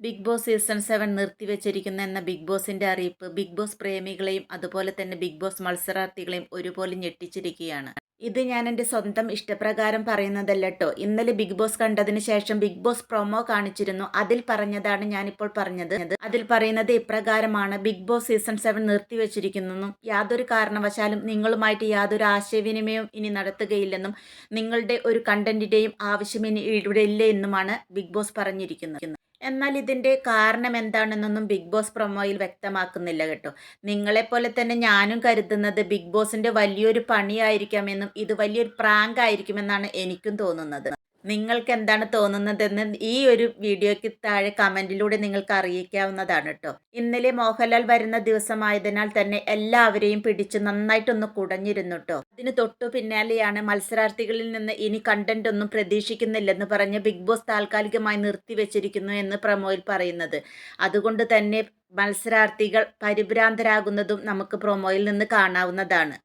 Big boss season 7 നിർത്തിവെച്ചിരിക്കുന്നു എന്ന big ബോസിന്റെ അറിയിപ്പ് ബിഗ് ബോസ് പ്രേമികളെയും അതുപോലെ തന്നെ ബിഗ് ബോസ് മത്സരാർത്ഥികളെയും ഒരുപോലെ ഞെട്ടിച്ചിരിക്കുകയാണ്. ഇത് ഞാൻ എൻ്റെ സ്വന്തം ഇഷ്ടപ്രകാരം പറയുന്നതല്ല കേട്ടോ. ഇന്നലെ ബിഗ് ബോസ് കണ്ടതിന് ശേഷം ബിഗ് ബോസ് പ്രൊമോ കാണിച്ചിരുന്നു. അതിൽ പറഞ്ഞതാണ് ഞാനിപ്പോൾ പറഞ്ഞത്. അതിൽ പറയുന്നത് ഇപ്രകാരമാണ്: ബിഗ് ബോസ് സീസൺ 7 നിർത്തിവെച്ചിരിക്കുന്നെന്നും യാതൊരു കാരണവശാലും നിങ്ങളുമായിട്ട് യാതൊരു ആശയവിനിമയവും ഇനി നടത്തുകയില്ലെന്നും നിങ്ങളുടെ ഒരു കണ്ടന്റിന്റെയും ആവശ്യം ഇനി ഇവിടെ ഇല്ല എന്നുമാണ് ബിഗ് ബോസ് പറഞ്ഞിരിക്കുന്നത്. എന്നാൽ ഇതിൻ്റെ കാരണം എന്താണെന്നൊന്നും ബിഗ് ബോസ് പ്രൊമോയിൽ വ്യക്തമാക്കുന്നില്ല കേട്ടോ. നിങ്ങളെപ്പോലെ തന്നെ ഞാനും കരുതുന്നത് ബിഗ് ബോസിൻ്റെ വലിയൊരു പണിയായിരിക്കാമെന്നും ഇത് വലിയൊരു പ്രാങ്ക് ആയിരിക്കുമെന്നാണ് എനിക്കും തോന്നുന്നത്. നിങ്ങൾക്ക് എന്താണ് തോന്നുന്നതെന്ന് ഈ ഒരു വീഡിയോയ്ക്ക് താഴെ കമൻറ്റിലൂടെ നിങ്ങൾക്ക് അറിയിക്കാവുന്നതാണ് കേട്ടോ. ഇന്നലെ മോഹൻലാൽ വരുന്ന ദിവസമായതിനാൽ തന്നെ എല്ലാവരെയും പിടിച്ച് നന്നായിട്ടൊന്ന് കുടഞ്ഞിരുന്നു കേട്ടോ. അതിന് തൊട്ടു പിന്നാലെയാണ് മത്സരാർത്ഥികളിൽ നിന്ന് ഇനി കണ്ടന്റ് ഒന്നും പ്രതീക്ഷിക്കുന്നില്ലെന്ന് പറഞ്ഞ് ബിഗ് ബോസ് താൽക്കാലികമായി നിർത്തിവെച്ചിരിക്കുന്നു എന്ന് പ്രൊമോയിൽ പറയുന്നത്. അതുകൊണ്ട് തന്നെ മത്സരാർത്ഥികൾ പരിഭ്രാന്തരാകുന്നതും നമുക്ക് പ്രൊമോയിൽ നിന്ന് കാണാവുന്നതാണ്.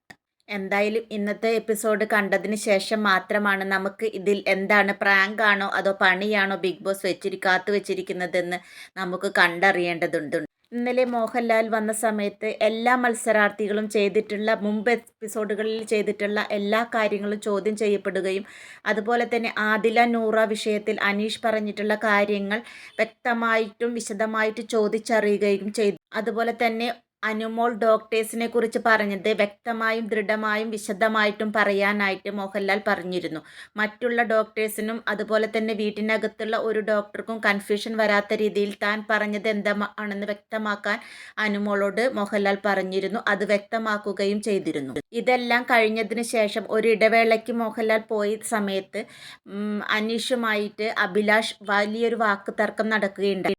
എന്തായാലും ഇന്നത്തെ എപ്പിസോഡ് കണ്ടതിന് ശേഷം മാത്രമാണ് നമുക്ക് ഇതിൽ എന്താണ് പ്രാങ്ക് ആണോ അതോ പണിയാണോ ബിഗ് ബോസ് കാത്തു വെച്ചിരിക്കുന്നതെന്ന് നമുക്ക് കണ്ടറിയേണ്ടതുണ്ട്. ഇന്നലെ മോഹൻലാൽ വന്ന സമയത്ത് എല്ലാ മത്സരാർത്ഥികളും ചെയ്തിട്ടുള്ള മുമ്പ് എപ്പിസോഡുകളിൽ ചെയ്തിട്ടുള്ള എല്ലാ കാര്യങ്ങളും ചോദ്യം ചെയ്യപ്പെടുകയും അതുപോലെ തന്നെ ആദില നൂറ വിഷയത്തിൽ അനീഷ് പറഞ്ഞിട്ടുള്ള കാര്യങ്ങൾ വ്യക്തമായിട്ടും വിശദമായിട്ട് ചോദിച്ചറിയുകയും ചെയ്തു. അതുപോലെ തന്നെ അനുമോൾ ഡോക്ടേഴ്സിനെ കുറിച്ച് പറഞ്ഞത് വ്യക്തമായും ദൃഢമായും വിശദമായിട്ടും പറയാനായിട്ട് മോഹൻലാൽ പറഞ്ഞിരുന്നു. മറ്റുള്ള ഡോക്ടേഴ്സിനും അതുപോലെ തന്നെ വീട്ടിനകത്തുള്ള ഒരു ഡോക്ടർക്കും കൺഫ്യൂഷൻ വരാത്ത രീതിയിൽ താൻ പറഞ്ഞത് എന്താണെന്ന് വ്യക്തമാക്കാൻ അനുമോളോട് മോഹൻലാൽ പറഞ്ഞിരുന്നു. അത് വ്യക്തമാക്കുകയും ചെയ്തിരുന്നു. ഇതെല്ലാം കഴിഞ്ഞതിന് ശേഷം ഒരു ഇടവേളയ്ക്ക് മോഹൻലാൽ പോയ സമയത്ത് അനീഷുമായിട്ട് അഭിലാഷ് വലിയൊരു വാക്ക് തർക്കം നടക്കുകയുണ്ടായി.